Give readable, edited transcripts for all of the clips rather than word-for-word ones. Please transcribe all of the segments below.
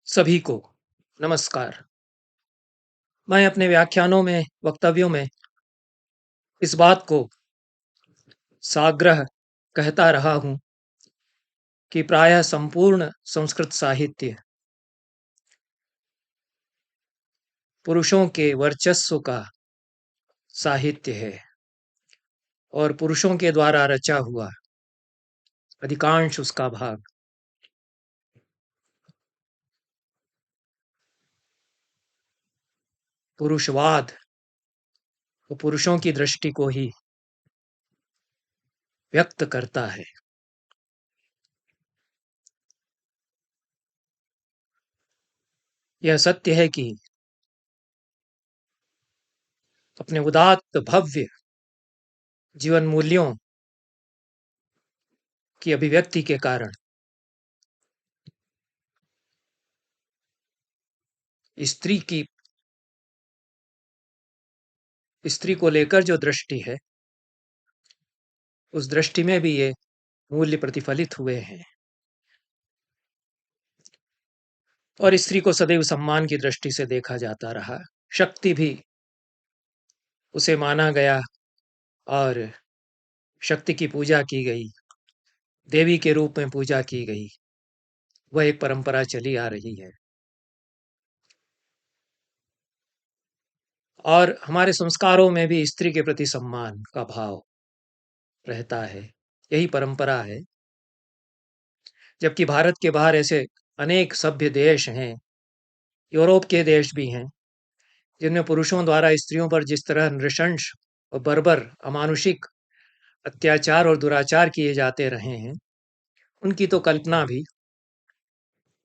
सभी को नमस्कार। मैं अपने व्याख्यानों में, वक्तव्यों में इस बात को साग्रह कहता रहा हूँ कि प्रायः संपूर्ण संस्कृत साहित्य पुरुषों के वर्चस्व का साहित्य है और पुरुषों के द्वारा रचा हुआ अधिकांश उसका भाग पुरुषवाद और पुरुषों की दृष्टि को ही व्यक्त करता है। यह सत्य है कि अपने उदात्त भव्य जीवन मूल्यों की अभिव्यक्ति के कारण स्त्री को लेकर जो दृष्टि है, उस दृष्टि में भी ये मूल्य प्रतिफलित हुए हैं और स्त्री को सदैव सम्मान की दृष्टि से देखा जाता रहा। शक्ति भी उसे माना गया और शक्ति की पूजा की गई, देवी के रूप में पूजा की गई। वह एक परंपरा चली आ रही है और हमारे संस्कारों में भी स्त्री के प्रति सम्मान का भाव रहता है। यही परंपरा है। जबकि भारत के बाहर ऐसे अनेक सभ्य देश हैं, यूरोप के देश भी हैं, जिनमें पुरुषों द्वारा स्त्रियों पर जिस तरह नृशंस और बर्बर अमानुषिक अत्याचार और दुराचार किए जाते रहे हैं, उनकी तो कल्पना भी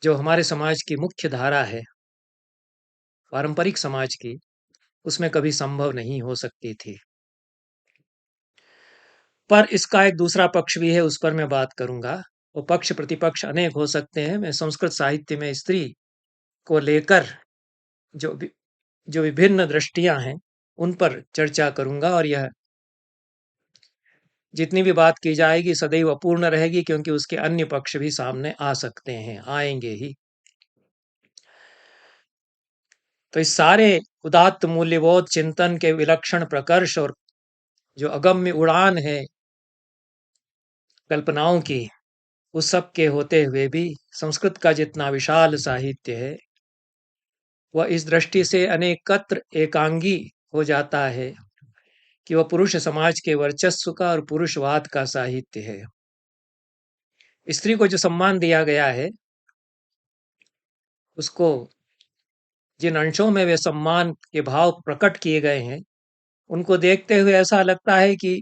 जो हमारे समाज की मुख्य धारा है, पारंपरिक समाज की, उसमें कभी संभव नहीं हो सकती थी। पर इसका एक दूसरा पक्ष भी है, उस पर मैं बात करूंगा। वो पक्ष प्रतिपक्ष अनेक हो सकते हैं। मैं संस्कृत साहित्य में स्त्री को लेकर जो जो विभिन्न दृष्टियां हैं, उन पर चर्चा करूंगा और यह जितनी भी बात की जाएगी सदैव अपूर्ण रहेगी, क्योंकि उसके अन्य पक्ष भी सामने आ सकते हैं, आएंगे ही। तो इस सारे उदात्त मूल्यबोध चिंतन के विलक्षण प्रकर्ष और जो अगम्य उड़ान है कल्पनाओं की, उस सब के होते हुए भी संस्कृत का जितना विशाल साहित्य है, वह इस दृष्टि से अनेकत्र एकांगी हो जाता है कि वह पुरुष समाज के वर्चस्व का और पुरुषवाद का साहित्य है। स्त्री को जो सम्मान दिया गया है, उसको जिन अंशों में वे सम्मान के भाव प्रकट किए गए हैं, उनको देखते हुए ऐसा लगता है कि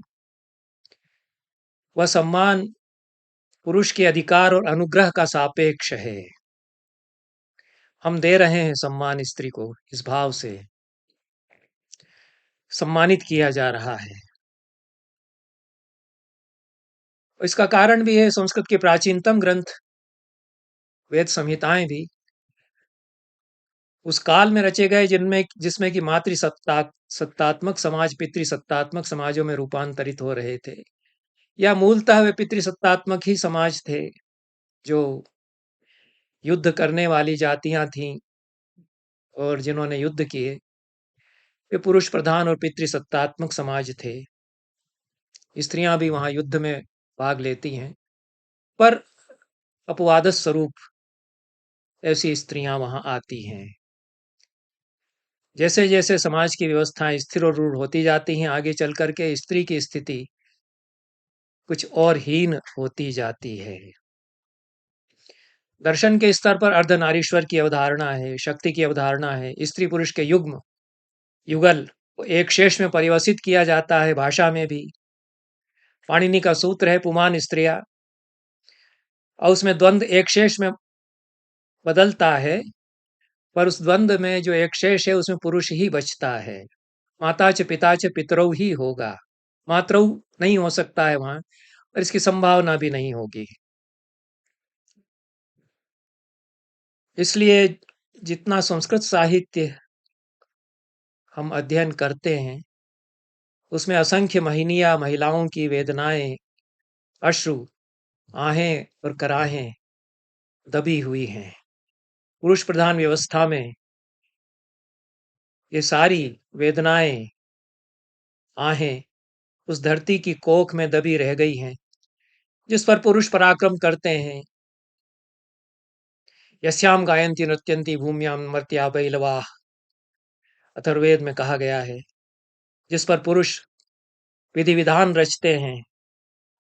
वह सम्मान पुरुष के अधिकार और अनुग्रह का सापेक्ष है। हम दे रहे हैं सम्मान स्त्री को, इस भाव से सम्मानित किया जा रहा है। इसका कारण भी है संस्कृत के प्राचीनतम ग्रंथ वेद संहिताएं भी उस काल में रचे गए जिसमें कि सत्तात्मक समाज पितृसत्तात्मक समाजों में रूपांतरित हो रहे थे, या मूलतः वे पितृसत्तात्मक ही समाज थे। जो युद्ध करने वाली जातियां थीं और जिन्होंने युद्ध किए, वे पुरुष प्रधान और पितृसत्तात्मक समाज थे। स्त्रियां भी वहां युद्ध में भाग लेती हैं, पर अपवाद स्वरूप ऐसी स्त्रियां वहां आती हैं। जैसे जैसे समाज की व्यवस्थाएं स्थिर और रूढ़ होती जाती हैं, आगे चल करके स्त्री की स्थिति कुछ और हीन होती जाती है। दर्शन के स्तर पर अर्धनारीश्वर की अवधारणा है, शक्ति की अवधारणा है। स्त्री पुरुष के युग्म युगल को एक शेष में परिवर्तित किया जाता है। भाषा में भी पाणिनि का सूत्र है पुमान स्त्रिया, और उसमें द्वंद्व एक शेष में बदलता है, पर उस द्वंद्व में जो एक शेष है उसमें पुरुष ही बचता है। माता च पिता च पितरौ ही होगा, मातरौ नहीं हो सकता है वहां, और इसकी संभावना भी नहीं होगी। इसलिए जितना संस्कृत साहित्य हम अध्ययन करते हैं, उसमें असंख्य महिनिया महिलाओं की वेदनाएं, अश्रु, आहें और कराहें दबी हुई हैं। पुरुष प्रधान व्यवस्था में ये सारी वेदनाएं, आहें उस धरती की कोख में दबी रह गई हैं, जिस पर पुरुष पराक्रम करते हैं। यस्याम गायन्ति नृत्यन्ति भूम्यां मर्त्या बैलवाः, अथर्ववेद में कहा गया है। जिस पर पुरुष विधि विधान रचते हैं,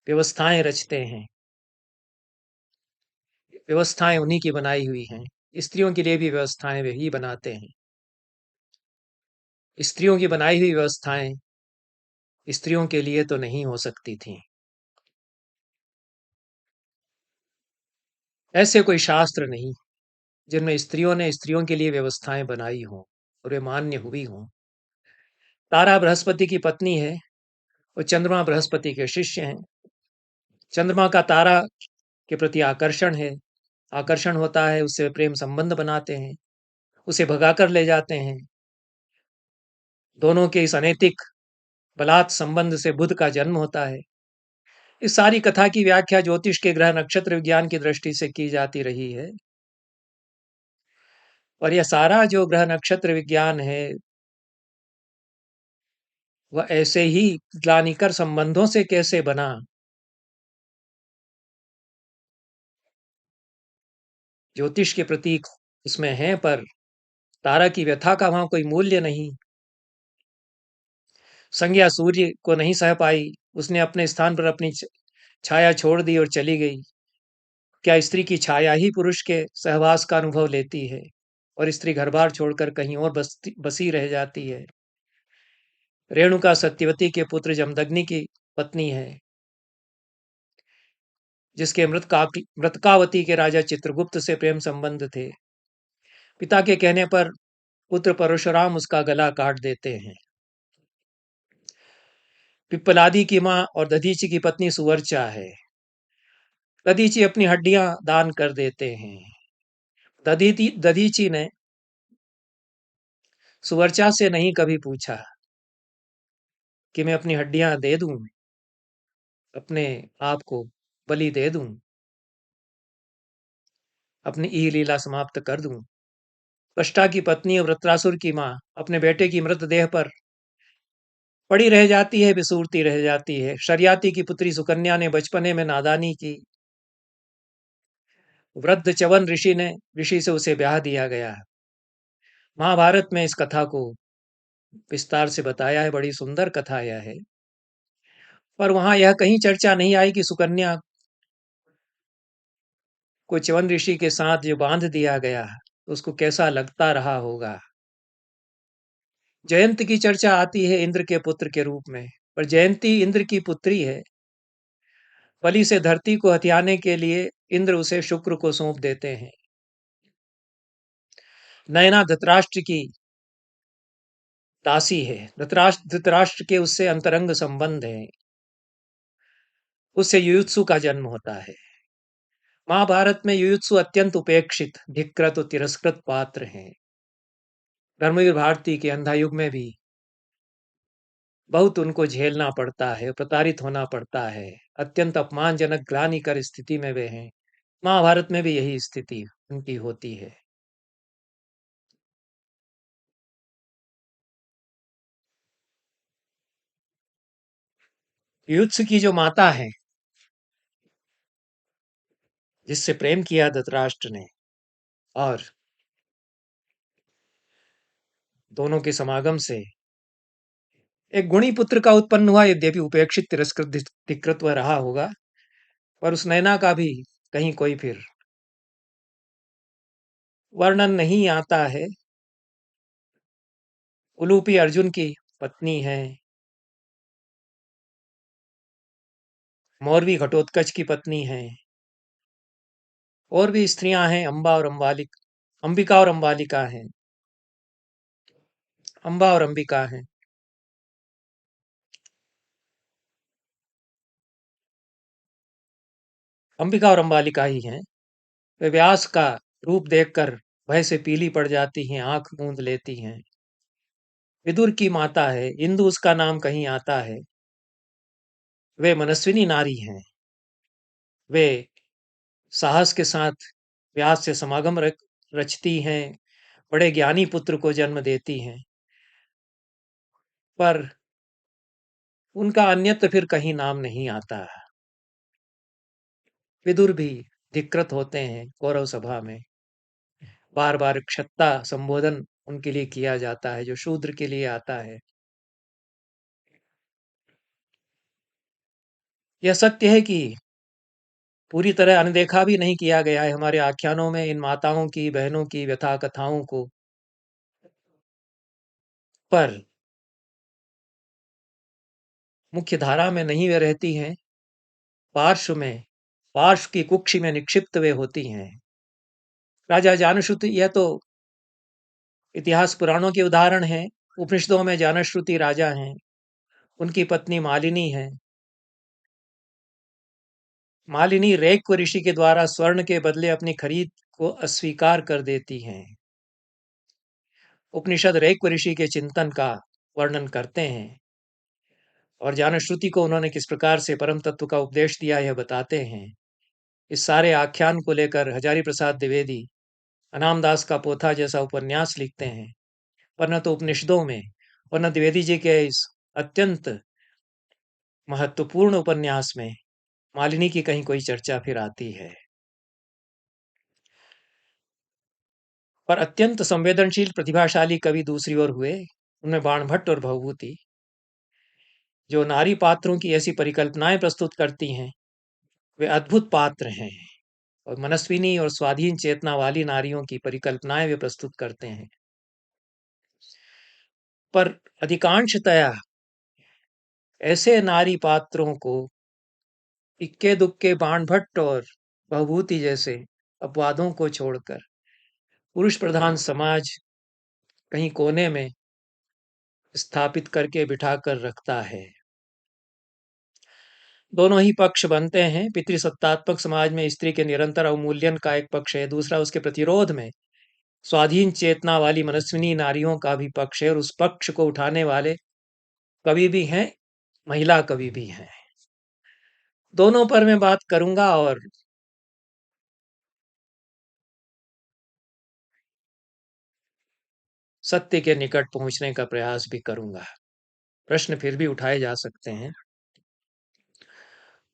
व्यवस्थाएं रचते हैं। व्यवस्थाएं उन्हीं की बनाई हुई हैं। स्त्रियों के लिए भी व्यवस्थाएं वे ही बनाते हैं। स्त्रियों की बनाई हुई व्यवस्थाएं स्त्रियों के लिए तो नहीं हो सकती थीं। ऐसे कोई शास्त्र नहीं जिनमें स्त्रियों ने स्त्रियों के लिए व्यवस्थाएं बनाई हों और वे मान्य हुई हों। तारा बृहस्पति की पत्नी है और चंद्रमा बृहस्पति के शिष्य हैं। चंद्रमा का तारा के प्रति आकर्षण है, आकर्षण होता है, उससे वे प्रेम संबंध बनाते हैं, उसे भगाकर ले जाते हैं। दोनों के इस अनैतिक बलात् संबंध से बुध का जन्म होता है। इस सारी कथा की व्याख्या ज्योतिष के ग्रह नक्षत्र विज्ञान की दृष्टि से की जाती रही है। और यह सारा जो ग्रह नक्षत्र विज्ञान है, वह ऐसे ही ग्लानिकर संबंधों से कैसे बना। ज्योतिष के प्रतीक उसमें हैं, पर तारा की व्यथा का वहां कोई मूल्य नहीं। संज्ञा सूर्य को नहीं सह पाई, उसने अपने स्थान पर अपनी छाया छोड़ दी और चली गई। क्या स्त्री की छाया ही पुरुष के सहवास का अनुभव लेती है और स्त्री घर बार छोड़कर कहीं और बसी रह जाती है। रेणुका सत्यवती के पुत्र जमदग्नि की पत्नी है, जिसके मृतकावती के राजा चित्रगुप्त से प्रेम संबंध थे। पिता के कहने पर पुत्र परशुराम उसका गला काट देते हैं। पिप्पलादी की मां और दधीचि की पत्नी सुवर्चा है। दधीचि अपनी हड्डियां दान कर देते हैं। दधीचि ने सुवर्चा से नहीं कभी पूछा कि मैं अपनी हड्डियां दे दूं, अपने आप को बलि दे दूं, अपनी ई लीला समाप्त कर दूं। त्वष्टा की पत्नी और वृत्रासुर की मां अपने बेटे की मृतदेह पर पड़ी रह जाती है, बिसूरती रह जाती है। शर्याती की पुत्री सुकन्या ने बचपने में नादानी की। वृद्ध च्यवन ऋषि से उसे ब्याह दिया गया। महाभारत में इस कथा को विस्तार से बताया है, बड़ी सुंदर कथा यह है। पर वहां यह कहीं चर्चा नहीं आई कि सुकन्या को च्यवन ऋषि के साथ जो बांध दिया गया, उसको कैसा लगता रहा होगा। जयंत की चर्चा आती है इंद्र के पुत्र के रूप में, पर जयंती इंद्र की पुत्री है। बलि से धरती को हथियाने के लिए इंद्र उसे शुक्र को सौंप देते हैं। नयना धृतराष्ट्र की दासी है। धृतराष्ट्र के उससे अंतरंग संबंध है। उससे युयुत्सु का जन्म होता है। महाभारत में युयुत्सु अत्यंत उपेक्षित, धिक्कृत और तिरस्कृत पात्र हैं। धर्मवीर भारती के अंधा युग में भी बहुत उनको झेलना पड़ता है, प्रताड़ित होना पड़ता है। अत्यंत अपमानजनक ग्लानिकर स्थिति में वे हैं। महाभारत में भी यही स्थिति उनकी होती है। युयुत्सु की जो माता है, जिससे प्रेम किया धृतराष्ट्र ने, और दोनों के समागम से एक गुणी पुत्र का उत्पन्न हुआ। यद्यपि उपेक्षित तिरस्कृत धिक्कृत रहा होगा, पर उस नैना का भी कहीं कोई फिर वर्णन नहीं आता है। उलूपी अर्जुन की पत्नी है। मौरवी घटोत्कच की पत्नी है। और भी स्त्रियां हैं, अंबिका और अंबालिका हैं। अंबा और अंबिका हैं। अंबिका और अंबालिका ही हैं। वे व्यास का रूप देखकर भय से पीली पड़ जाती हैं, आंख मूंद लेती हैं। विदुर की माता है, इंदु उसका नाम कहीं आता है। वे मनस्विनी नारी हैं। वे साहस के साथ व्यास से समागम रचती हैं, बड़े ज्ञानी पुत्र को जन्म देती हैं, पर उनका अन्यत्र फिर कहीं नाम नहीं आता। विदुर भी धिक्कृत होते हैं कौरव सभा में, बार बार क्षत्ता संबोधन उनके लिए किया जाता है जो शूद्र के लिए आता है। यह सत्य है कि पूरी तरह अनदेखा भी नहीं किया गया है हमारे आख्यानों में इन माताओं की, बहनों की व्यथा कथाओं को, पर मुख्य धारा में नहीं वे रहती हैं, पार्श्व में, पार्श्व की कुक्षी में निक्षिप्त वे होती हैं। राजा जानश्रुति, यह तो इतिहास पुराणों के उदाहरण हैं। उपनिषदों में जानश्रुति राजा हैं, उनकी पत्नी मालिनी है। मालिनी रैक्व ऋषि के द्वारा स्वर्ण के बदले अपनी खरीद को अस्वीकार कर देती हैं। उपनिषद रैक्व ऋषि के चिंतन का वर्णन करते हैं और जानश्रुति को उन्होंने किस प्रकार से परम तत्व का उपदेश दिया यह बताते हैं। इस सारे आख्यान को लेकर हजारी प्रसाद द्विवेदी अनामदास का पोथा जैसा उपन्यास लिखते हैं, पर न तो उपनिषदों में और न द्विवेदी जी के इस अत्यंत महत्वपूर्ण उपन्यास में मालिनी की कहीं कोई चर्चा फिर आती है। पर अत्यंत संवेदनशील प्रतिभाशाली कवि दूसरी ओर हुए, उनमें बाणभट्ट और भवभूति, जो नारी पात्रों की ऐसी परिकल्पनाएं प्रस्तुत करती हैं, वे अद्भुत पात्र हैं और मनस्विनी और स्वाधीन चेतना वाली नारियों की परिकल्पनाएं वे प्रस्तुत करते हैं। पर अधिकांशतया ऐसे नारी पात्रों को इक्के दुक्के बाणभट्ट और भवभूति जैसे अपवादों को छोड़कर पुरुष प्रधान समाज कहीं कोने में स्थापित करके बिठाकर रखता है। दोनों ही पक्ष बनते हैं। पितृसत्तात्मक समाज में स्त्री के निरंतर अवमूल्यन का एक पक्ष है, दूसरा उसके प्रतिरोध में स्वाधीन चेतना वाली मनस्विनी नारियों का भी पक्ष है, और उस पक्ष को उठाने वाले कवि भी हैं, महिला कवि भी हैं। दोनों पर मैं बात करूंगा और सत्य के निकट पहुंचने का प्रयास भी करूंगा। प्रश्न फिर भी उठाए जा सकते हैं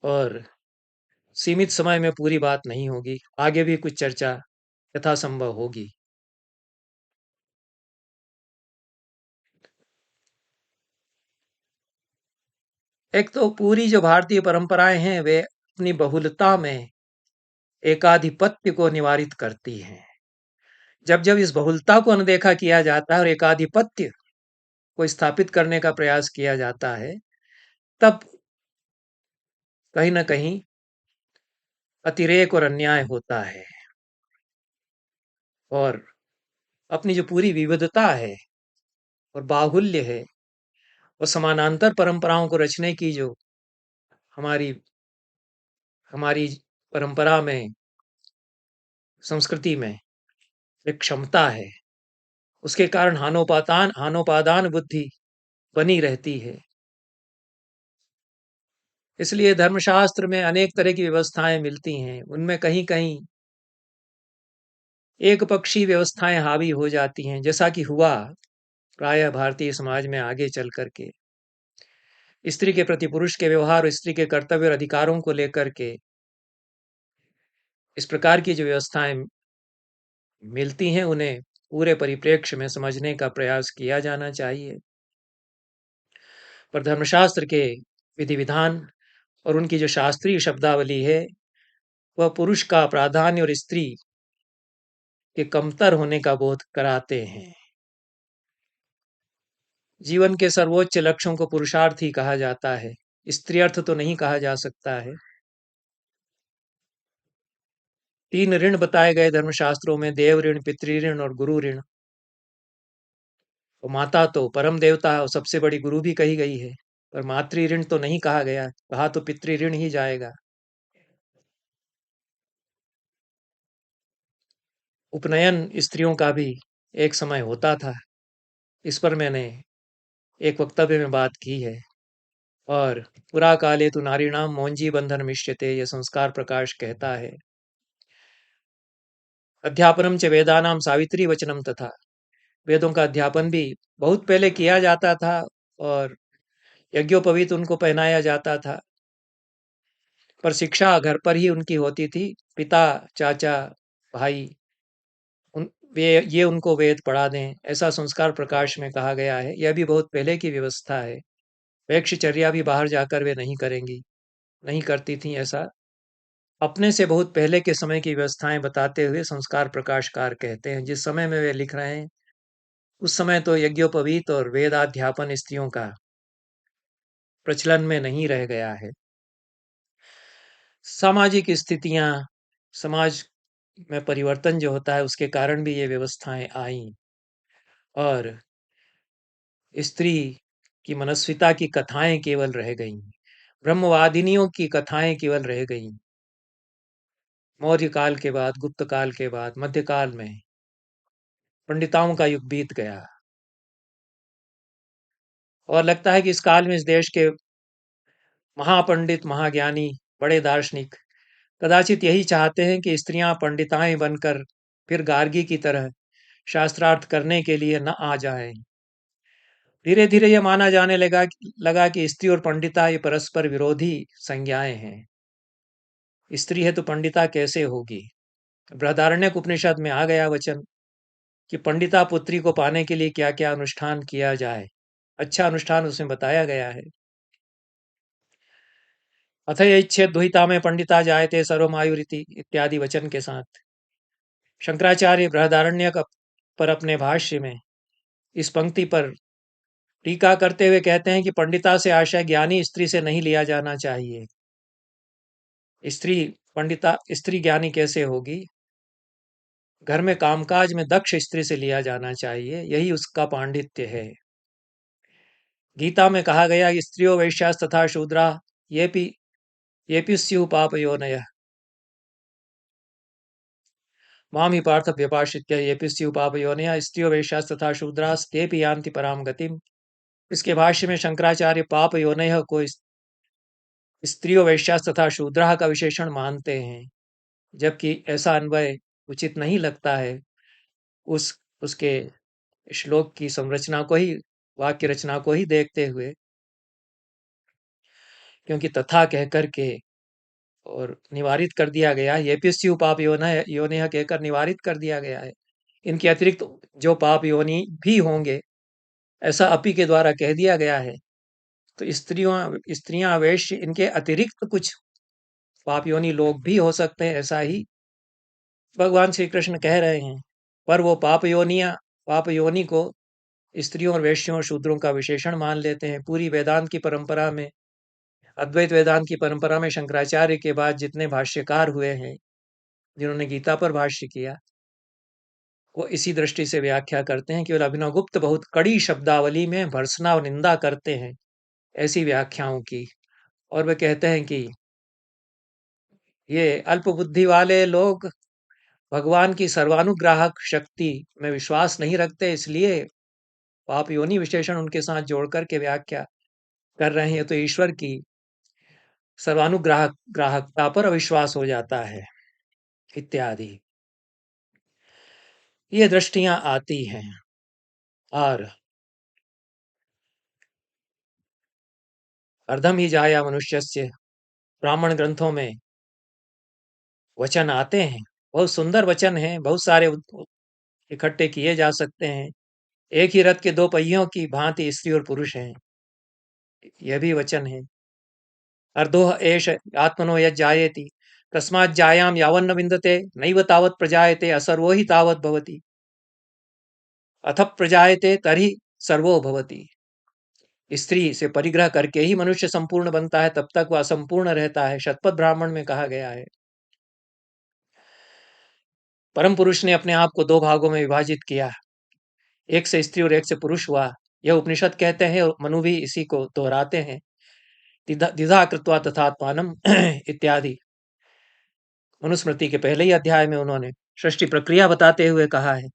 और सीमित समय में पूरी बात नहीं होगी, आगे भी कुछ चर्चा यथासंभव होगी। एक तो पूरी जो भारतीय परंपराएं हैं वे अपनी बहुलता में एकाधिपत्य को निवारित करती हैं। जब जब इस बहुलता को अनदेखा किया जाता है और एकाधिपत्य को स्थापित करने का प्रयास किया जाता है, तब कहीं ना कहीं अतिरेक और अन्याय होता है। और अपनी जो पूरी विविधता है और बाहुल्य है और समानांतर परंपराओं को रचने की जो हमारी हमारी परंपरा में, संस्कृति में एक क्षमता है, उसके कारण हानोपादान बुद्धि बनी रहती है। इसलिए धर्मशास्त्र में अनेक तरह की व्यवस्थाएं मिलती हैं, उनमें कहीं कहीं एक पक्षी व्यवस्थाएं हावी हो जाती हैं, जैसा कि हुआ प्रायः भारतीय समाज में आगे चल करके स्त्री के प्रति पुरुष के व्यवहार और स्त्री के कर्तव्य और अधिकारों को लेकर के इस प्रकार की जो व्यवस्थाएं मिलती हैं, उन्हें पूरे परिप्रेक्ष्य में समझने का प्रयास किया जाना चाहिए। पर धर्मशास्त्र के विधि विधान और उनकी जो शास्त्रीय शब्दावली है, वह पुरुष का प्राधान्य और स्त्री के कमतर होने का बोध कराते हैं। जीवन के सर्वोच्च लक्ष्यों को पुरुषार्थ ही कहा जाता है, स्त्री अर्थ तो नहीं कहा जा सकता है। 3 ऋण बताए गए धर्मशास्त्रों में, देव ऋण, पितृ ऋण और गुरु ऋण। और माता तो परम देवता और सबसे बड़ी गुरु भी कही गई है, पर मातृ ऋण तो नहीं कहा गया, कहा तो पितृ ऋण ही जाएगा। उपनयन स्त्रियों का भी एक समय होता था, इस पर मैंने एक वक्तव्य में बात की है। और पुरा काले तु नारीणाम मौंजी बंधन मिष्यते, यह संस्कार प्रकाश कहता है। अध्यापनम च वेदानाम सावित्री वचनम तथा। वेदों का अध्यापन भी बहुत पहले किया जाता था और यज्ञोपवीत उनको पहनाया जाता था, पर शिक्षा घर पर ही उनकी होती थी। पिता, चाचा, भाई उन वे ये उनको वेद पढ़ा दें, ऐसा संस्कार प्रकाश में कहा गया है। यह भी बहुत पहले की व्यवस्था है। वैश्यचर्या भी बाहर जाकर वे नहीं करेंगी, नहीं करती थीं ऐसा। अपने से बहुत पहले के समय की व्यवस्थाएं बताते हुए संस्कार प्रकाशकार कहते हैं, जिस समय में वे लिख रहे हैं उस समय तो यज्ञोपवीत और वेदाध्यापन स्त्रियों का प्रचलन में नहीं रह गया है। सामाजिक स्थितियां, समाज में परिवर्तन जो होता है उसके कारण भी ये व्यवस्थाएं आई और स्त्री की मनस्विता की कथाएं केवल रह गईं, ब्रह्मवादिनियों की कथाएं केवल रह गईं। मौर्य काल के बाद, गुप्त काल के बाद, मध्यकाल में पंडिताओं का युग बीत गया और लगता है कि इस काल में इस देश के महापंडित, महाज्ञानी, बड़े दार्शनिक कदाचित यही चाहते हैं कि स्त्रियां पंडिताएं बनकर फिर गार्गी की तरह शास्त्रार्थ करने के लिए न आ जाएं। धीरे धीरे यह माना जाने लगा कि स्त्री और पंडिता ये परस्पर विरोधी संज्ञाएं हैं। स्त्री है तो पंडिता कैसे होगी? बृहदारण्यक उपनिषद में आ गया वचन कि पंडिता पुत्री को पाने के लिए क्या क्या अनुष्ठान किया जाए। अच्छा अनुष्ठान उसमें बताया गया है। अथ इच्छेद दुहिता में पंडिता जायते सर्वमायुरिति इत्यादि वचन के साथ शंकराचार्य बृहदारण्यक पर अपने भाष्य में इस पंक्ति पर टीका करते हुए कहते हैं कि पंडिता से आशय ज्ञानी स्त्री से नहीं लिया जाना चाहिए। स्त्री ज्ञानी कैसे होगी? घर में कामकाज में दक्ष स्त्री से लिया जाना चाहिए, यही उसका पांडित्य है। गीता में कहा गया कि स्त्रियो वैश्यास तथा शूद्रा ये स्यु पापयोनयः माम ही पार्थ व्यपाश्रित्य ये स्यु पापयोनयः स्त्रियो वैश्यास तथा शूद्रास्तेपि यान्ति पराम गतिम। इसके भाष्य में शंकराचार्य पाप योनयः को स्त्रियो वैश्यास तथा शूद्रा का विशेषण मानते हैं, जबकि ऐसा अन्वय उचित नहीं लगता है उस उसके श्लोक की संरचना को ही, वाक्य रचना को ही देखते हुए, क्योंकि तथा कह करके और निवारित कर दिया गया, ये पिस्यु पाप योनि कहकर निवारित कर दिया गया है। इनके अतिरिक्त जो पाप योनि भी होंगे ऐसा अपि के द्वारा कह दिया गया है। तो स्त्रियां वैश्य इनके अतिरिक्त कुछ पाप योनि लोग भी हो सकते हैं, ऐसा ही भगवान श्री कृष्ण कह रहे हैं। पर वो पाप योनि को स्त्रियों और वैश्यों और शूद्रों का विशेषण मान लेते हैं। पूरी वेदांत की परंपरा में, अद्वैत वेदांत की परंपरा में शंकराचार्य के बाद जितने भाष्यकार हुए हैं, जिन्होंने गीता पर भाष्य किया, वो इसी दृष्टि से व्याख्या करते हैं। केवल अभिनवगुप्त बहुत कड़ी शब्दावली में भर्त्सना और निंदा करते हैं ऐसी व्याख्याओं की, और वे कहते हैं कि ये अल्प बुद्धि वाले लोग भगवान की सर्वानुग्राहक शक्ति में विश्वास नहीं रखते, इसलिए पाप योनि विशेषण उनके साथ जोड़कर के व्याख्या कर रहे हैं। तो ईश्वर की ग्राहकता पर अविश्वास हो जाता है इत्यादि ये दृष्टियां आती हैं। और अर्धम ही जाया मनुष्यस्य ब्राह्मण ग्रंथों में वचन आते हैं, बहुत सुंदर वचन हैं, बहुत सारे इकट्ठे किए जा सकते हैं। एक ही रथ के दो पहियों की भांति स्त्री और पुरुष हैं, यह भी वचन है। अर्धोह एष आत्मनो यज्जायेति तस्मात् जायाम यावन्न विन्दते नैव तावत् प्रजायते असर्वो ही तावत् भवति अथ प्रजायते तर्हि सर्वो भवति। स्त्री से परिग्रह करके ही मनुष्य संपूर्ण बनता है, तब तक वह असंपूर्ण रहता है। शतपथ ब्राह्मण में कहा गया है। परम पुरुष ने अपने आप को दो भागों में विभाजित किया, एक से स्त्री और एक से पुरुष हुआ। यह उपनिषद कहते हैं और मनु भी इसी को दोहराते हैं। द्विधा कृत्वा तथात्मानम इत्यादि मनुस्मृति के पहले ही अध्याय में उन्होंने सृष्टि प्रक्रिया बताते हुए कहा है।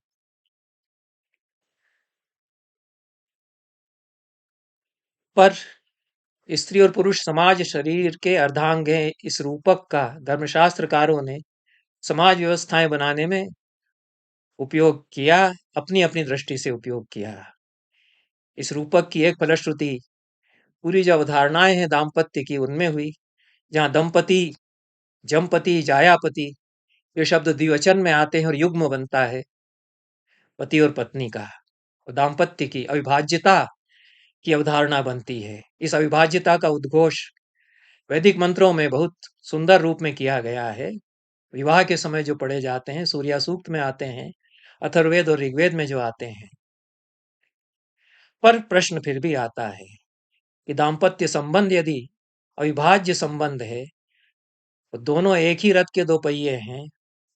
पर स्त्री और पुरुष समाज शरीर के अर्धांग हैं, इस रूपक का धर्मशास्त्रकारों ने समाज व्यवस्थाएं बनाने में उपयोग किया, अपनी-अपनी दृष्टि से उपयोग किया। इस रूपक की एक फलश्रुति पूरी जो अवधारणाएँ हैं दाम्पत्य की उनमें हुई, जहाँ दंपति, जमपति, जायापति ये शब्द द्विवचन में आते हैं और युग्म बनता है पति और पत्नी का। और दाम्पत्य की अविभाज्यता की अवधारणा बनती है। इस अविभाज्यता का उद्घोष वैदिक मंत्रों में बहुत सुंदर रूप में किया गया है। विवाह के समय जो पढ़े जाते हैं, सूर्या सूक्त में आते हैं, अथर्ववेद और ऋग्वेद में जो आते हैं। पर प्रश्न फिर भी आता है कि दाम्पत्य संबंध यदि अविभाज्य संबंध है, तो दोनों एक ही रथ के दो पहिए हैं,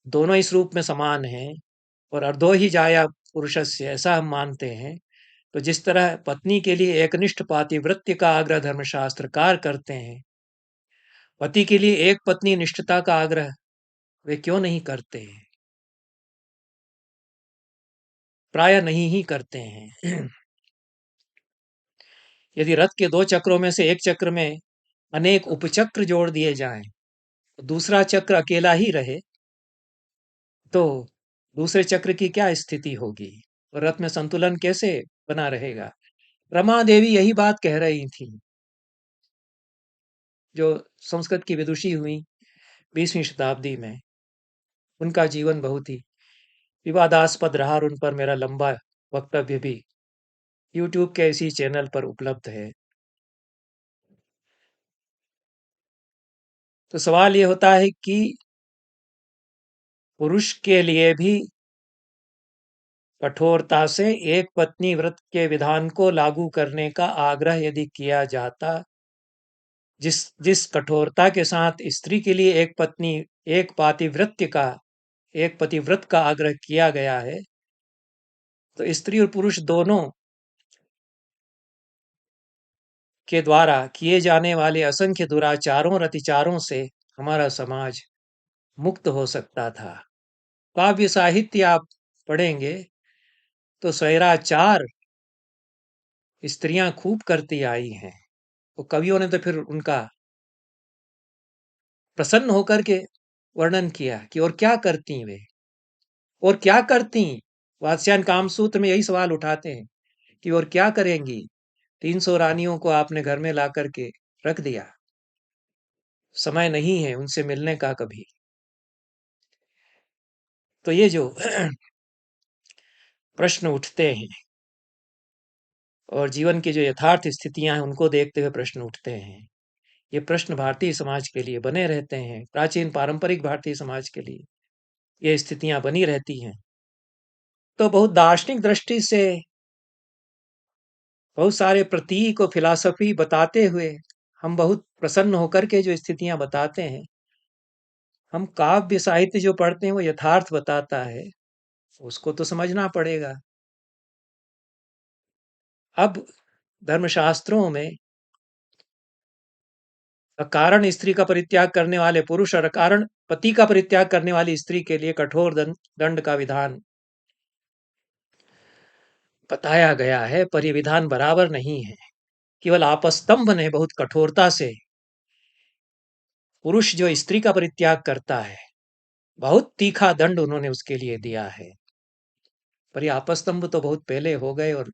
दोनों इस रूप में समान हैं और अर्धो ही जाया पुरुषस्य, ऐसा हम मानते हैं। तो जिस तरह पत्नी के लिए एकनिष्ठ पातिव्रत्य का आग्रह धर्मशास्त्रकार करते हैं, पति के लिए एक पत्नी निष्ठता का आग्रह वे क्यों नहीं करते हैं? प्राय नहीं ही करते हैं। यदि रथ के दो चक्रों में से एक चक्र में अनेक उपचक्र जोड़ दिए जाएं, तो दूसरा चक्र अकेला ही रहे, तो दूसरे चक्र की क्या स्थिति होगी? और रथ में संतुलन कैसे बना रहेगा? रमा देवी यही बात कह रही थी, जो संस्कृत की विदुषी हुई 20वीं शताब्दी में। उनका जीवन बहुत ही विवादास्पद रहा और उन पर मेरा लंबा वक्तव्य भी यूट्यूब के इसी चैनल पर उपलब्ध है। तो सवाल ये होता है कि पुरुष के लिए भी कठोरता से एक पत्नी व्रत के विधान को लागू करने का आग्रह यदि किया जाता, जिस जिस कठोरता के साथ स्त्री के लिए एक पत्नी, एक पातिव्रत्य का, एक पतिव्रत का आग्रह किया गया है, तो स्त्री और पुरुष दोनों के द्वारा किए जाने वाले असंख्य दुराचारों और अतिचारों से हमारा समाज मुक्त हो सकता था। काव्य साहित्य आप पढ़ेंगे तो स्वैराचार स्त्रियां खूब करती आई हैं। तो कवियों ने तो फिर उनका प्रसन्न होकर के वर्णन किया कि और क्या करती वे, और क्या करती। वात्स्यायन कामसूत्र में यही सवाल उठाते हैं कि और क्या करेंगी, 300 रानियों को आपने घर में ला करके रख दिया, समय नहीं है उनसे मिलने का कभी। तो ये जो प्रश्न उठते हैं और जीवन की जो यथार्थ स्थितियां हैं उनको देखते हुए प्रश्न उठते हैं, ये प्रश्न भारतीय समाज के लिए बने रहते हैं, प्राचीन पारंपरिक भारतीय समाज के लिए ये स्थितियां बनी रहती हैं। तो बहुत दार्शनिक दृष्टि से बहुत सारे प्रतीक और फिलॉसफी बताते हुए हम बहुत प्रसन्न होकर के जो स्थितियां बताते हैं, हम काव्य साहित्य जो पढ़ते हैं वो यथार्थ बताता है, उसको तो समझना पड़ेगा। अब धर्मशास्त्रों में अकारण स्त्री का परित्याग करने वाले पुरुष और अकारण पति का परित्याग करने वाली स्त्री के लिए कठोर दंड का विधान बताया गया है, पर यह विधान बराबर नहीं है। केवल आपस्तंभ ने बहुत कठोरता से पुरुष जो स्त्री का परित्याग करता है, बहुत तीखा दंड उन्होंने उसके लिए दिया है। पर ये आपस्तंभ तो बहुत पहले हो गए और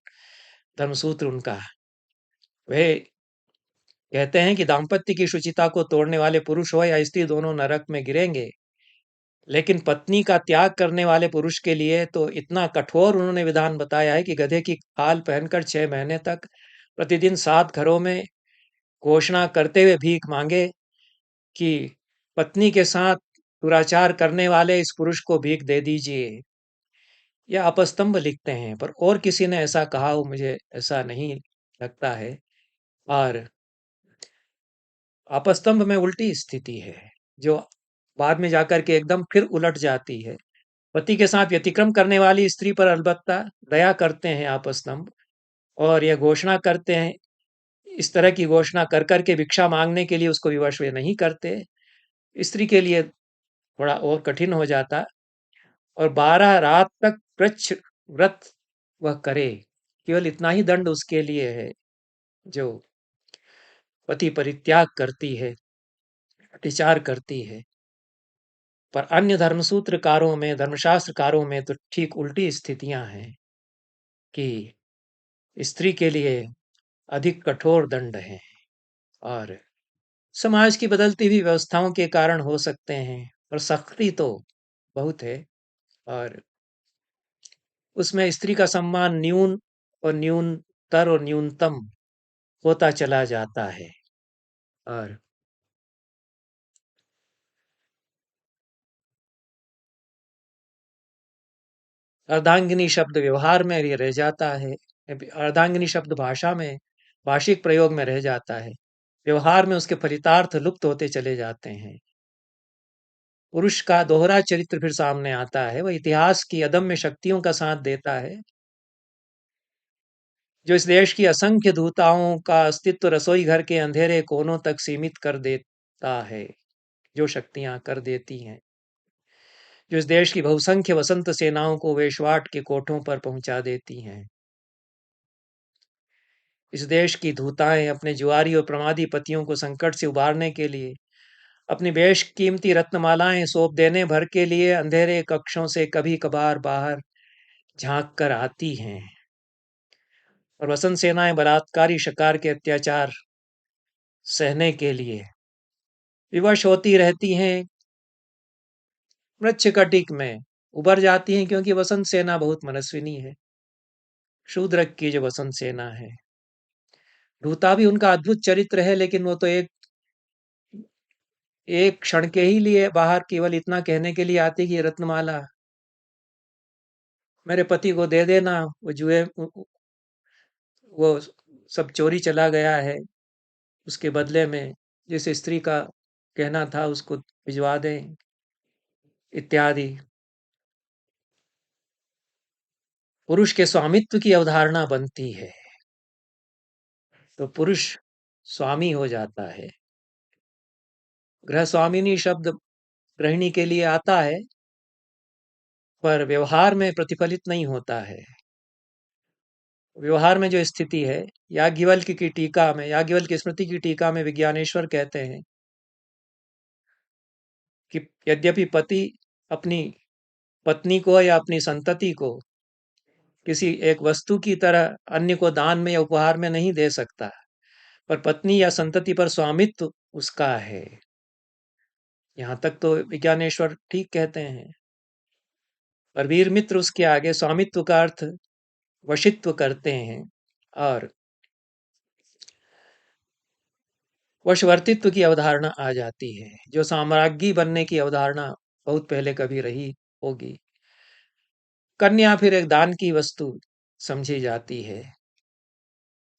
धर्मसूत्र उनका, वे कहते हैं कि दाम्पत्य की शुचिता को तोड़ने वाले पुरुष हो या स्त्री दोनों नरक में गिरेंगे। लेकिन पत्नी का त्याग करने वाले पुरुष के लिए तो इतना कठोर उन्होंने विधान बताया है कि गधे की खाल पहनकर 6 महीने तक प्रतिदिन 7 घरों में घोषणा करते हुए भीख मांगे कि पत्नी के साथ दुराचार करने वाले इस पुरुष को भीख दे दीजिए। यह अपस्तंभ लिखते हैं, पर और किसी ने ऐसा कहा हो मुझे ऐसा नहीं लगता है। और अपस्तंभ में उल्टी स्थिति है, जो बाद में जाकर के एकदम फिर उलट जाती है। पति के साथ व्यतिक्रम करने वाली स्त्री पर अलबत्ता दया करते हैं आपस्तंभ, और यह घोषणा करते हैं, इस तरह की घोषणा कर कर के भिक्षा मांगने के लिए उसको विवश वे नहीं करते। स्त्री के लिए थोड़ा और कठिन हो जाता, और 12 रात तक कृच्छ व्रत वह करे, केवल इतना ही दंड उसके लिए है जो पति परित्याग करती है, अतिचार करती है। पर अन्य धर्मसूत्रकारों में, धर्मशास्त्रकारों में तो ठीक उल्टी स्थितियां हैं कि स्त्री के लिए अधिक कठोर दंड हैं, और समाज की बदलती हुई व्यवस्थाओं के कारण हो सकते हैं, और सख्ती तो बहुत है, और उसमें स्त्री का सम्मान न्यून और न्यूनतर और न्यूनतम होता चला जाता है। और अर्धांगिनी शब्द व्यवहार में भी रह जाता है। अर्धांगिनी शब्द भाषा में, भाषिक प्रयोग में रह जाता है, व्यवहार में उसके फलितार्थ लुप्त होते चले जाते हैं। पुरुष का दोहरा चरित्र फिर सामने आता है। वह इतिहास की अदम्य शक्तियों का साथ देता है, जो इस देश की असंख्य दूताओं का अस्तित्व रसोई घर के अंधेरे कोनों तक सीमित कर देता है, जो शक्तियां कर देती हैं, जो इस देश की बहुसंख्य वसंत सेनाओं को वेश्वाट के कोठों पर पहुंचा देती हैं। इस देश की धूताएं अपने जुआरी और प्रमादी पतियों को संकट से उबारने के लिए अपनी बेशकीमती रत्नमालाएं सौंप देने भर के लिए अंधेरे कक्षों से कभी कभार बाहर झांक कर आती हैं, और वसंत सेनाएं बलात्कारी शिकार के अत्याचार सहने के लिए विवश होती रहती हैं। मृच्छकटिक में उभर जाती हैं, क्योंकि वसंत सेना बहुत मनस्विनी है। शूद्रक की जो वसंत सेना है, धूता भी उनका अद्भुत चरित्र है, लेकिन वो तो एक एक क्षण के ही लिए बाहर केवल इतना कहने के लिए आती कि ये रत्नमाला मेरे पति को दे देना, वो वो सब चोरी चला गया है, उसके बदले में जिस स्त्री का कहना था उसको भिजवा दें, इत्यादि। पुरुष के स्वामित्व की अवधारणा बनती है, तो पुरुष स्वामी हो जाता है। गृह स्वामिनी शब्द गृहिणी के लिए आता है, पर व्यवहार में प्रतिफलित नहीं होता है। व्यवहार में जो स्थिति है, याज्ञवल्क्य की टीका में, याज्ञवल्क्य स्मृति की टीका में विज्ञानेश्वर कहते हैं कि यद्यपि पति अपनी पत्नी को या अपनी संतति को किसी एक वस्तु की तरह अन्य को दान में या उपहार में नहीं दे सकता, पर पत्नी या संतति पर स्वामित्व उसका है। यहाँ तक तो विज्ञानेश्वर ठीक कहते हैं, पर वीर मित्र उसके आगे स्वामित्व का अर्थ वशित्व करते हैं, और वशवर्तित्व की अवधारणा आ जाती है, जो साम्राज्ञी बनने की अवधारणा बहुत पहले कभी रही होगी। कन्या फिर एक दान की वस्तु समझी जाती है,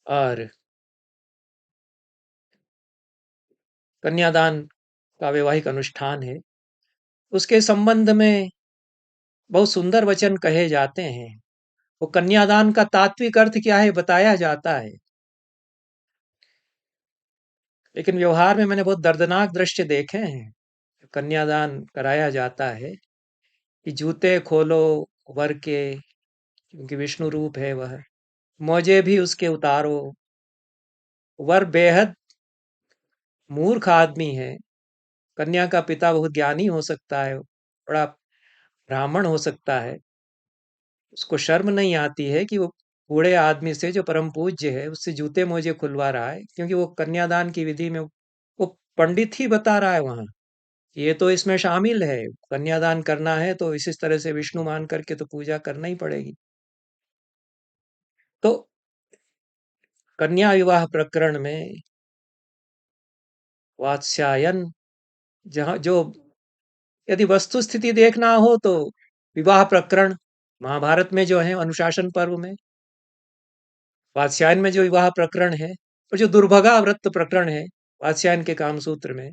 और कन्यादान का वैवाहिक अनुष्ठान है। उसके संबंध में बहुत सुंदर वचन कहे जाते हैं। वो कन्यादान का तात्विक अर्थ क्या है बताया जाता है, लेकिन व्यवहार में मैंने बहुत दर्दनाक दृश्य देखे हैं। कन्यादान कराया जाता है कि जूते खोलो वर के, क्योंकि विष्णु रूप है वह, मौजे भी उसके उतारो। वर बेहद मूर्ख आदमी है। कन्या का पिता बहुत ज्ञानी हो सकता है, बड़ा ब्राह्मण हो सकता है, उसको शर्म नहीं आती है कि वो बूढ़े आदमी से जो परम पूज्य है उससे जूते मोजे खुलवा रहा है, क्योंकि वो कन्यादान की विधि में वो पंडित ही बता रहा है वहां, ये तो इसमें शामिल है, कन्यादान करना है तो इस तरह से विष्णु मान करके तो पूजा करना ही पड़ेगी। तो कन्या विवाह प्रकरण में वात्स्यायन, जहां जो यदि वस्तु स्थिति देखना हो तो विवाह प्रकरण महाभारत में जो है अनुशासन पर्व में, वात्स्यायन में जो विवाह प्रकरण है, और जो दुर्भगा व्रत प्रकरण है वात्स्यायन के कामसूत्र में,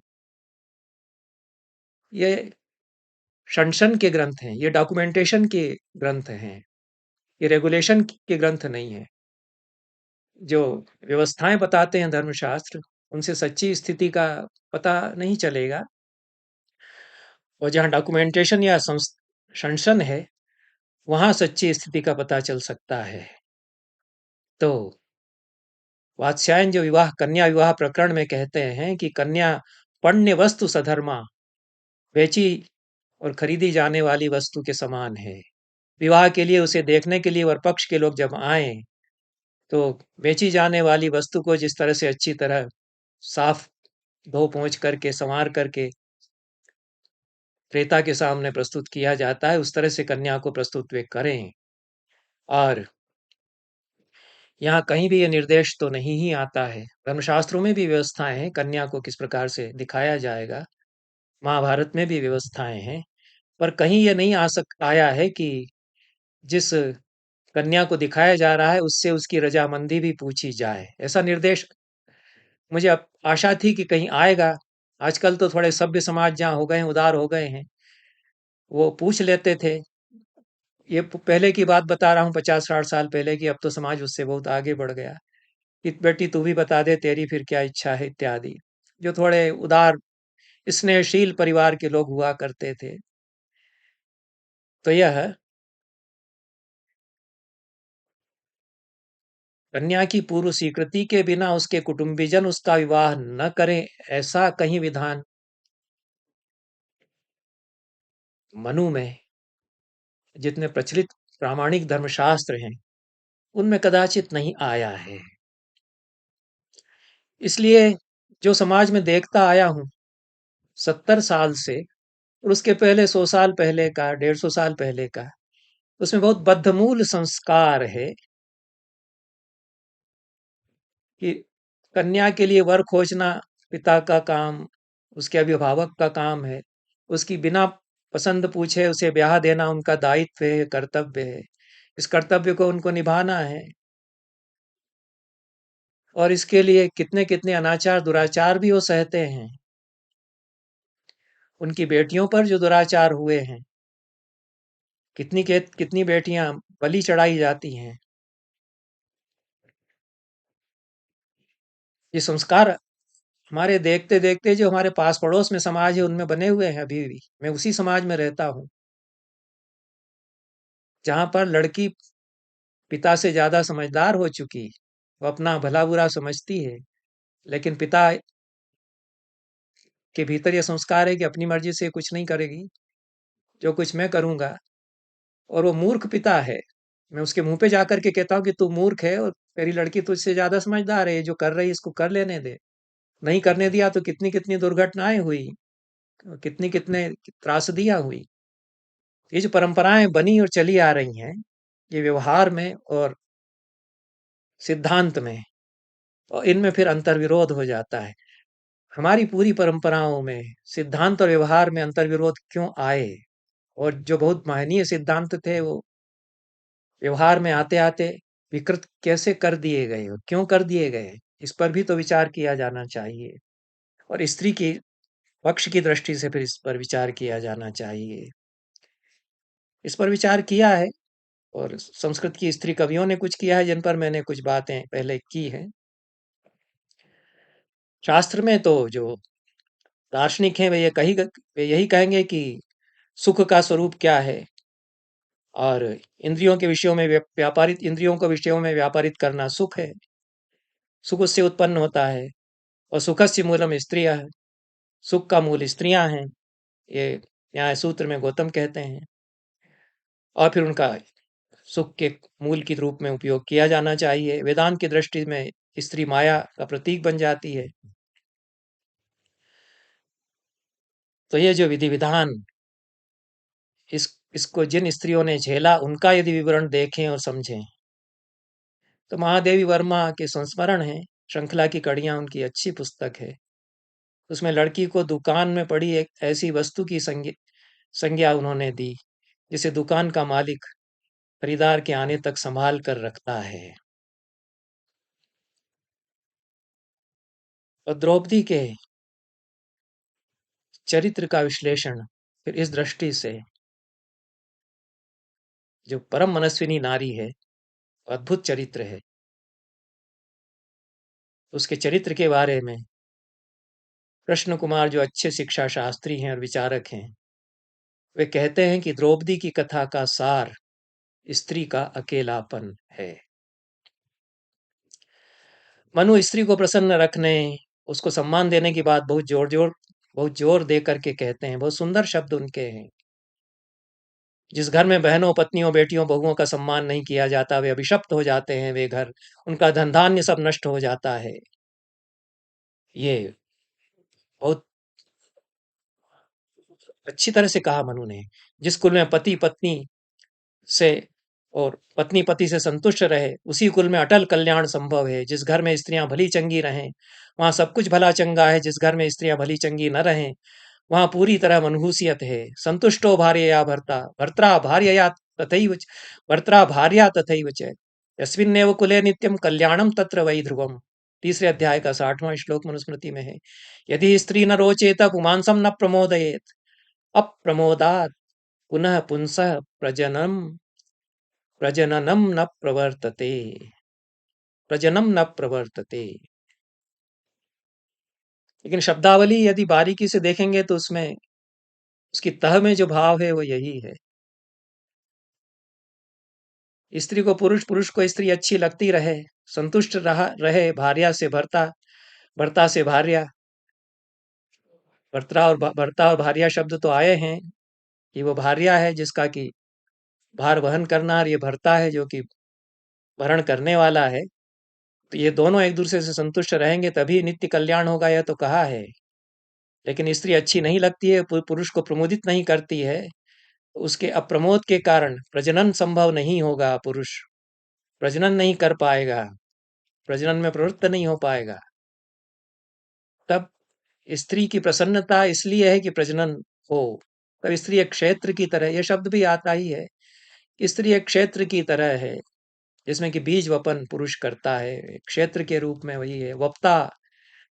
ये शंसन के ग्रंथ हैं, ये डॉक्यूमेंटेशन के ग्रंथ हैं, ये रेगुलेशन के ग्रंथ नहीं है। जो व्यवस्थाएं बताते हैं धर्मशास्त्र, उनसे सच्ची स्थिति का पता नहीं चलेगा, और जहाँ डॉक्यूमेंटेशन या शंसन है वहां सच्ची स्थिति का पता चल सकता है। तो वात्स्यायन जो विवाह कन्या विवाह प्रकरण में कहते हैं कि कन्या पण्य वस्तु सधर्मा, वेची और खरीदी जाने वाली वस्तु के समान है। विवाह के लिए उसे देखने के लिए वर पक्ष के लोग जब आए, तो बेची जाने वाली वस्तु को जिस तरह से अच्छी तरह साफ धो पोंछ करके संवार करके प्रेता के सामने प्रस्तुत किया जाता है, उस तरह से कन्या को प्रस्तुत वे करें। और यहाँ कहीं भी ये निर्देश तो नहीं ही आता है। धर्मशास्त्रों में भी व्यवस्थाएं हैं कन्या को किस प्रकार से दिखाया जाएगा, महाभारत में भी व्यवस्थाएं हैं, पर कहीं ये नहीं आया है कि जिस कन्या को दिखाया जा रहा है उससे उसकी रजामंदी भी पूछी जाए। ऐसा निर्देश मुझे आशा थी कि कहीं आएगा। आजकल तो थोड़े सभ्य समाज जहाँ हो गए हैं, उदार हो गए हैं, वो पूछ लेते थे। ये पहले की बात बता रहा हूँ, 50-60 साल पहले की। अब तो समाज उससे बहुत आगे बढ़ गया कि बेटी तू भी बता दे तेरी फिर क्या इच्छा है इत्यादि। जो थोड़े उदार स्नेहशील परिवार के लोग हुआ करते थे। तो यह कन्या की पूर्व स्वीकृति के बिना उसके कुटुंबीजन उसका विवाह न करें, ऐसा कहीं विधान मनु में, जितने प्रचलित प्रामाणिक धर्मशास्त्र हैं, उनमें कदाचित नहीं आया है। इसलिए जो समाज में देखता आया हूं 70 साल से, और उसके पहले 100 साल पहले का, 150 साल पहले का, उसमें बहुत बद्धमूल संस्कार है कि कन्या के लिए वर खोजना पिता का काम, उसके अभिभावक का काम है। उसकी बिना पसंद पूछे उसे ब्याह देना उनका दायित्व है, कर्तव्य है। इस कर्तव्य को उनको निभाना है। और इसके लिए कितने कितने अनाचार दुराचार भी वो सहते हैं। उनकी बेटियों पर जो दुराचार हुए हैं, कितनी बेटियां बलि चढ़ाई जाती हैं। ये संस्कार हमारे देखते देखते जो हमारे पास पड़ोस में समाज है उनमें बने हुए हैं अभी भी। मैं उसी समाज में रहता हूँ जहां पर लड़की पिता से ज्यादा समझदार हो चुकी, वो अपना भला बुरा समझती है, लेकिन पिता के भीतर यह संस्कार है कि अपनी मर्जी से कुछ नहीं करेगी, जो कुछ मैं करूंगा। और वो मूर्ख पिता है। मैं उसके मुंह पे जाकर के कहता हूँ कि तू मूर्ख है और तेरी लड़की तुझसे ज्यादा समझदार है, ये जो कर रही है इसको कर लेने दे। नहीं करने दिया तो कितनी कितनी दुर्घटनाएं हुई, कितनी कितने त्रासदियां हुई। ये जो परंपराएं बनी और चली आ रही हैं, ये व्यवहार में और सिद्धांत में, और इनमें फिर अंतर्विरोध हो जाता है। हमारी पूरी परंपराओं में सिद्धांत और व्यवहार में अंतर्विरोध क्यों आए? और जो बहुत महनीय सिद्धांत थे वो व्यवहार में आते आते विकृत कैसे कर दिए गए और क्यों कर दिए गए, इस पर भी तो विचार किया जाना चाहिए। और स्त्री की पक्ष की दृष्टि से फिर इस पर विचार किया जाना चाहिए। इस पर विचार किया है, और संस्कृत की स्त्री कवियों ने कुछ किया है जिन पर मैंने कुछ बातें पहले की हैं। शास्त्र में तो जो दार्शनिक हैं वे यही कहेंगे कि सुख का स्वरूप क्या है, और इंद्रियों के विषयों में व्यापारित इंद्रियों को विषयों में व्यापारित करना सुख है। सुख उससे उत्पन्न होता है, और सुखस्य मूलम स्त्रियः, सुख का मूल स्त्रियां हैं, ये न्याय सूत्र में गौतम कहते हैं। और फिर उनका सुख के मूल के रूप में उपयोग किया जाना चाहिए। वेदांत की दृष्टि में स्त्री माया का प्रतीक बन जाती है। तो ये जो विधि विधान, इसको जिन स्त्रियों ने झेला उनका यदि विवरण देखें और समझें, तो महादेवी वर्मा के संस्मरण है, श्रृंखला की कड़ियां उनकी अच्छी पुस्तक है। उसमें लड़की को दुकान में पड़ी एक ऐसी वस्तु की संज्ञा उन्होंने दी जिसे दुकान का मालिक खरीदार के आने तक संभाल कर रखता है। और द्रौपदी के चरित्र का विश्लेषण फिर इस दृष्टि से, जो परम मनस्विनी नारी है, अद्भुत चरित्र है, उसके चरित्र के बारे में कृष्ण कुमार जो अच्छे शिक्षा शास्त्री हैं और विचारक हैं, वे कहते हैं कि द्रौपदी की कथा का सार स्त्री का अकेलापन है। मनु स्त्री को प्रसन्न रखने, उसको सम्मान देने की बात बहुत जोर दे करके कहते हैं। बहुत सुंदर शब्द उनके हैं। जिस घर में बहनों, पत्नियों, बेटियों, बहुओं का सम्मान नहीं किया जाता, वे अभिशप्त हो जाते हैं, वे घर, उनका धन धान्य सब नष्ट हो जाता है। ये बहुत अच्छी तरह से कहा मनु ने। जिस कुल में पति पत्नी से और पत्नी पति से संतुष्ट रहे, उसी कुल में अटल कल्याण संभव है। जिस घर में स्त्रियां भली चंगी रहें, वहां सब कुछ भला चंगा है। जिस घर में स्त्रियां भली चंगी न रहें, वहां पूरी तरह मनहूसियत है। संतुष्टो भार्यया भर्ता, भर्त्रा भार्यया तथैव च, भर्त्रा भार्या तथैव च, यस्मिन्नेव कुले नित्यम कल्याणम तत्र वै ध्रुवम। तीसरे अध्याय का 60वां श्लोक मनुस्मृति में है। यदि स्त्री न रोचेत पुमांसम न प्रमोदयेत, अप्रमोदात् पुनः पुंसः प्रजननम न प्रवर्तते, प्रजनम न प्रवर्तते। लेकिन शब्दावली यदि बारीकी से देखेंगे तो उसमें उसकी तह में जो भाव है वो यही है। स्त्री को पुरुष, पुरुष को स्त्री अच्छी लगती रहे, संतुष्ट रहे, भार्या से भर्ता, भर्ता से भार्या। भर्ता और भार्या शब्द तो आए हैं कि वो भार्या है जिसका कि भार वहन करना, और ये भर्ता है जो कि भरण करने वाला है। तो ये दोनों एक दूसरे से संतुष्ट रहेंगे तभी नित्य कल्याण होगा, यह तो कहा है। लेकिन स्त्री अच्छी नहीं लगती है, पुरुष को प्रमोदित नहीं करती है, तो उसके अप्रमोद के कारण प्रजनन संभव नहीं होगा। पुरुष प्रजनन नहीं कर पाएगा, प्रजनन में प्रवृत्त नहीं हो पाएगा। तब स्त्री की प्रसन्नता इसलिए है कि प्रजनन हो। तब स्त्री एक क्षेत्र की तरह, यह शब्द भी आता ही है, स्त्री एक क्षेत्र की तरह है जिसमें कि बीज वपन पुरुष करता है। क्षेत्र के रूप में वही है, वक्ता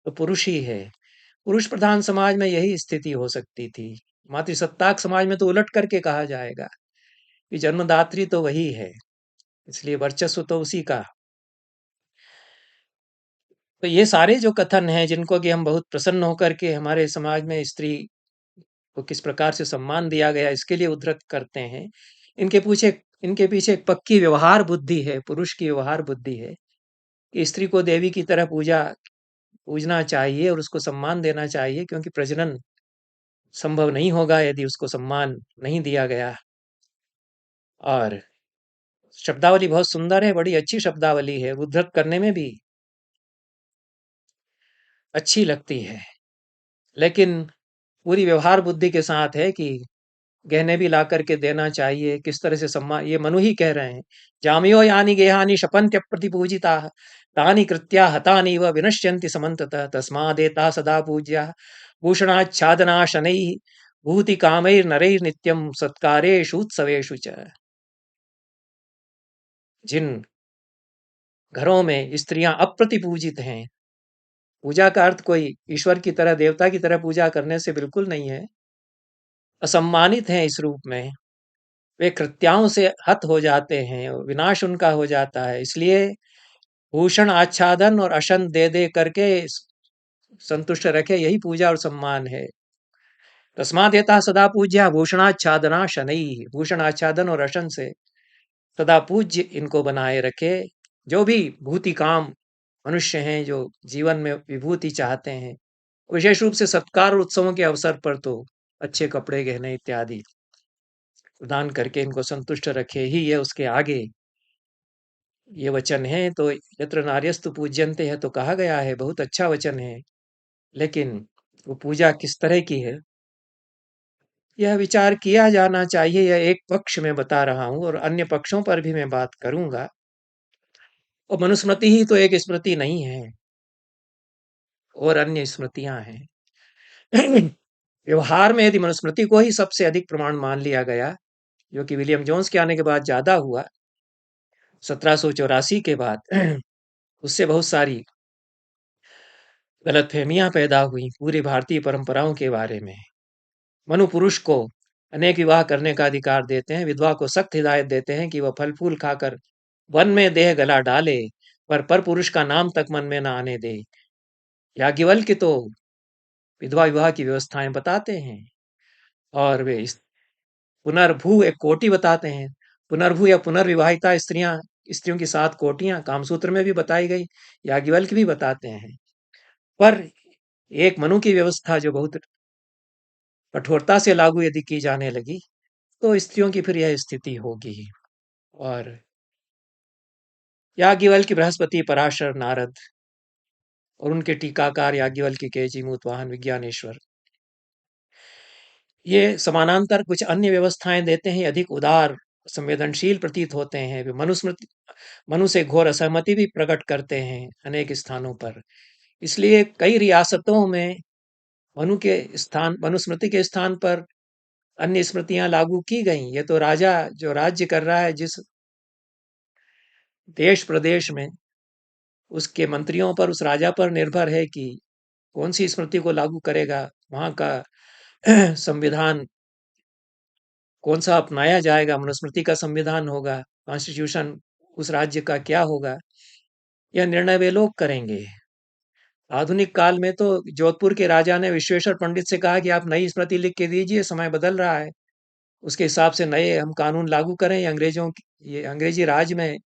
तो पुरुष ही है। पुरुष प्रधान समाज में यही स्थिति हो सकती थी। मातृसत्ताक समाज में तो उलट करके कहा जाएगा कि जन्मदात्री तो वही है, इसलिए वर्चस्व तो उसी का। तो ये सारे जो कथन हैं जिनको कि हम बहुत प्रसन्न होकर के हमारे समाज में स्त्री को किस प्रकार से सम्मान दिया गया इसके लिए उद्धृत करते हैं, इनके पीछे एक पक्की व्यवहार बुद्धि है, पुरुष की व्यवहार बुद्धि है कि स्त्री को देवी की तरह पूजना चाहिए और उसको सम्मान देना चाहिए, क्योंकि प्रजनन संभव नहीं होगा यदि उसको सम्मान नहीं दिया गया। और शब्दावली बहुत सुंदर है, बड़ी अच्छी शब्दावली है, उद्धृत करने में भी अच्छी लगती है। लेकिन पूरी व्यवहार बुद्धि के साथ है कि गहने भी ला करके देना चाहिए, किस तरह से सम्मान, ये मनु ही कह रहे हैं। जामयो यानी गेहानि शपन्त्य प्रतिपूजिता, तानि कृत्या हतानि व विनश्यन्ति समन्ततः, तस्मादेता सदा पूज्या भूषणाच्छादना शनैः, भूति कामैर्नरैर्नित्यं सत्कारेषु उत्सवेषु च। जिन घरों में स्त्रियां अप्रतिपूजित हैं, पूजा का अर्थ कोई ईश्वर की तरह, देवता की तरह पूजा करने से बिल्कुल नहीं है, असम्मानित हैं इस रूप में, वे कृत्याओं से हत हो जाते हैं, विनाश उनका हो जाता है। इसलिए भूषण आच्छादन और अशन दे दे करके संतुष्ट रखे, यही पूजा और सम्मान है। तस्मादेता सदा पूज्या भूषणाच्छादना शनै, भूषण आच्छादन और अशन से सदा पूज्य इनको बनाए रखे। जो भी भूति काम मनुष्य हैं, जो जीवन में विभूति चाहते हैं, विशेष रूप से सत्कार और उत्सवों के अवसर पर तो अच्छे कपड़े, गहने इत्यादि प्रदान करके इनको संतुष्ट रखे ही, ये उसके आगे ये वचन है। तो यत्र नार्यस्तु पूज्यन्ते है तो कहा गया है, बहुत अच्छा वचन है। लेकिन वो पूजा किस तरह की है, यह विचार किया जाना चाहिए। यह एक पक्ष में बता रहा हूं और अन्य पक्षों पर भी मैं बात करूंगा। और मनुस्मृति ही तो एक स्मृति नहीं है, और अन्य स्मृतियां हैं। व्यवहार में यदि मनुस्मृति को ही सबसे अधिक प्रमाण मान लिया गया, जो कि विलियम जोन्स के आने के बाद ज्यादा हुआ, 1784 के बाद, उससे बहुत सारी गलतफहमियां पैदा हुई पूरी भारतीय परंपराओं के बारे में। मनु पुरुष को अनेक विवाह करने का अधिकार देते हैं, विधवा को सख्त हिदायत देते हैं कि वह फल फूल खाकर वन में देह गला डाले, पर पुरुष का नाम तक मन में न आने दे। याज्ञवल्क्य तो विधवा विवाह की व्यवस्थाएं बताते हैं, और वे पुनर्भू एक कोटि बताते हैं। पुनर्भू या पुनर्विवाहिता स्त्रियों की 7 कोटियां कामसूत्र में भी बताई गई, याज्ञवल्क्य भी बताते हैं। पर एक मनु की व्यवस्था जो बहुत कठोरता से लागू यदि की जाने लगी, तो स्त्रियों की फिर यह स्थिति होगी। और याज्ञवल्क्य, बृहस्पति, पराशर, नारद और उनके टीकाकार याज्ञवल्क्य, केजी, मूतवाहन, विज्ञानेश्वर, ये समानांतर कुछ अन्य व्यवस्थाएं देते हैं, अधिक उदार संवेदनशील प्रतीत होते हैं। वे मनुस्मृति मनु से घोर असहमति भी प्रकट करते हैं अनेक स्थानों पर। इसलिए कई रियासतों में मनुस्मृति के स्थान पर अन्य स्मृतियां लागू की गई। ये तो राजा जो राज्य कर रहा है जिस देश प्रदेश में, उसके मंत्रियों पर, उस राजा पर निर्भर है कि कौन सी स्मृति को लागू करेगा, वहां का संविधान कौन सा अपनाया जाएगा, मनुस्मृति का संविधान होगा, कॉन्स्टिट्यूशन उस राज्य का क्या होगा, यह निर्णय वे लोग करेंगे। आधुनिक काल में तो जोधपुर के राजा ने विश्वेश्वर पंडित से कहा कि आप नई स्मृति लिख के दीजिए, समय बदल रहा है, उसके हिसाब से नए हम कानून लागू करें। ये अंग्रेजी राज में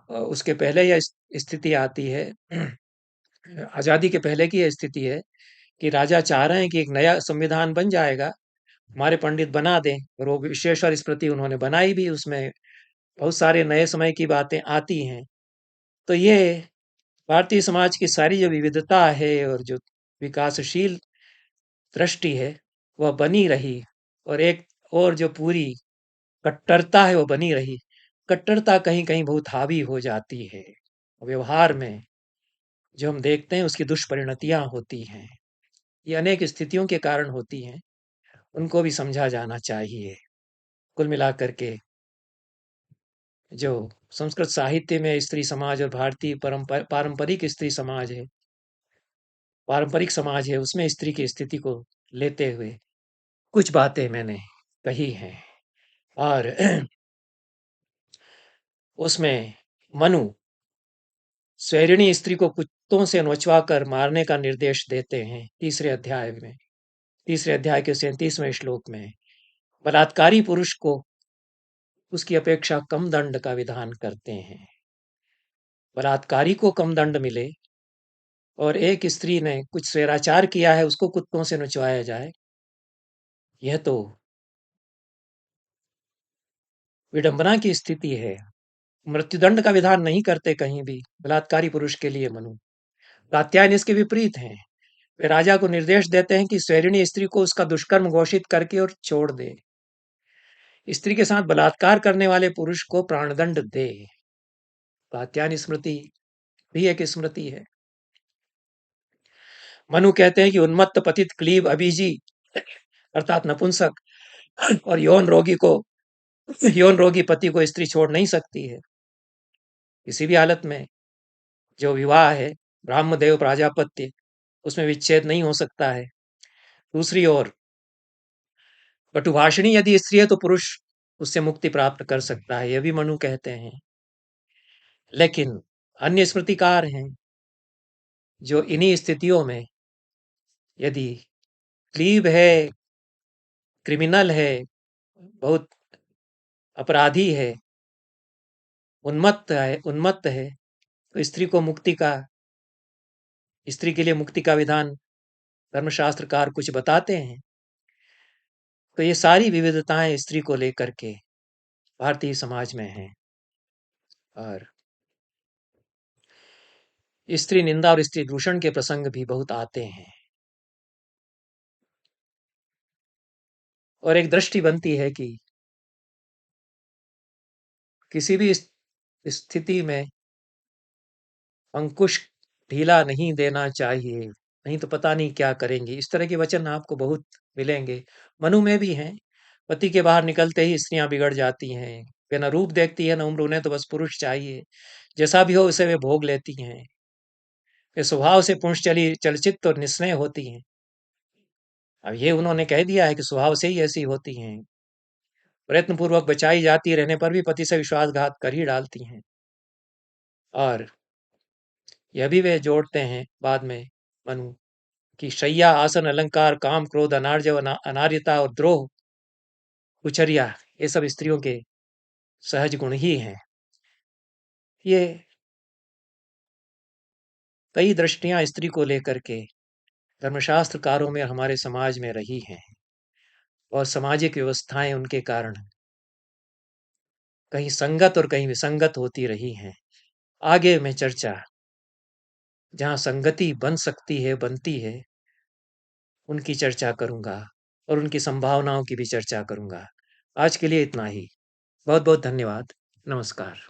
उसके पहले यह स्थिति आती है, आजादी के पहले की यह स्थिति है कि राजा चाह रहे हैं कि एक नया संविधान बन जाएगा, हमारे पंडित बना दें। और वो विश्वेश्वर स्मृति उन्होंने बनाई भी, उसमें बहुत सारे नए समय की बातें आती हैं। तो ये भारतीय समाज की सारी जो विविधता है और जो विकासशील दृष्टि है वह बनी रही, और एक और जो पूरी कट्टरता है वो बनी रही। कट्टरता कहीं कहीं बहुत हावी हो जाती है, व्यवहार में जो हम देखते हैं उसकी दुष्परिणतियां होती हैं। ये अनेक स्थितियों के कारण होती हैं, उनको भी समझा जाना चाहिए। कुल मिलाकर के जो संस्कृत साहित्य में स्त्री समाज और भारतीय पारंपरिक स्त्री समाज है, पारंपरिक समाज है, उसमें स्त्री की स्थिति को लेते हुए कुछ बातें मैंने कही हैं। और उसमें मनु स्वैरिणी स्त्री को कुत्तों से नोचवा कर मारने का निर्देश देते हैं। तीसरे अध्याय के 37वें श्लोक में बलात्कारी पुरुष को उसकी अपेक्षा कम दंड का विधान करते हैं। बलात्कारी को कम दंड मिले और एक स्त्री ने कुछ स्वैराचार किया है उसको कुत्तों से नचवाया जाए, यह तो विडंबना की स्थिति है। मृत्युदंड का विधान नहीं करते कहीं भी बलात्कारी पुरुष के लिए मनु। कात्यायन इसके विपरीत हैं। वे राजा को निर्देश देते हैं कि स्वैरिणी स्त्री को उसका दुष्कर्म घोषित करके और छोड़ दे, स्त्री के साथ बलात्कार करने वाले पुरुष को प्राणदंड दे। कात्यायन स्मृति भी एक स्मृति है। मनु कहते हैं कि उन्मत्त पतित क्लीब अभिजी अर्थात नपुंसक और यौन रोगी पति को स्त्री छोड़ नहीं सकती है किसी भी हालत में। जो विवाह है ब्रह्मदेव प्राजापत्य, उसमें विच्छेद नहीं हो सकता है। दूसरी ओर कटुभाषिणी यदि स्त्री है तो पुरुष उससे मुक्ति प्राप्त कर सकता है, यह भी मनु कहते हैं। लेकिन अन्य स्मृतिकार हैं जो इन्हीं स्थितियों में यदि क्लीब है, क्रिमिनल है, बहुत अपराधी है, उन्मत्त है, तो स्त्री के लिए मुक्ति का विधान धर्मशास्त्रकार कुछ बताते हैं। तो ये सारी विविधताएं स्त्री को लेकर के भारतीय समाज में हैं। और स्त्री निंदा और स्त्री दूषण के प्रसंग भी बहुत आते हैं। और एक दृष्टि बनती है कि किसी भी स्थिति में अंकुश ढीला नहीं देना चाहिए, नहीं तो पता नहीं क्या करेंगे। इस तरह के वचन आपको बहुत मिलेंगे, मनु में भी हैं। पति के बाहर निकलते ही स्त्रियां बिगड़ जाती हैं, वे न रूप देखती है न उम्र, उन्हें तो बस पुरुष चाहिए, जैसा भी हो उसे वे भोग लेती हैं। वे स्वभाव से चलचित और निस्नेह होती हैं। अब ये उन्होंने कह दिया है कि स्वभाव से ही ऐसी होती हैं, प्रयत्नपूर्वक बचाई जाती रहने पर भी पति से विश्वासघात कर ही डालती हैं। और यह भी वे जोड़ते हैं बाद में मनु कि शैया, आसन, अलंकार, काम, क्रोध, अनार्जव, अनार्यता और द्रोह, कुचर्या, ये सब स्त्रियों के सहज गुण ही हैं। ये कई दृष्टियां स्त्री को लेकर के धर्मशास्त्रकारों में हमारे समाज में रही हैं। और सामाजिक व्यवस्थाएँ उनके कारण कहीं संगत और कहीं विसंगत होती रही हैं। आगे मैं चर्चा जहाँ संगति बन सकती है, बनती है, उनकी चर्चा करूँगा और उनकी संभावनाओं की भी चर्चा करूँगा। आज के लिए इतना ही। बहुत-बहुत धन्यवाद। नमस्कार।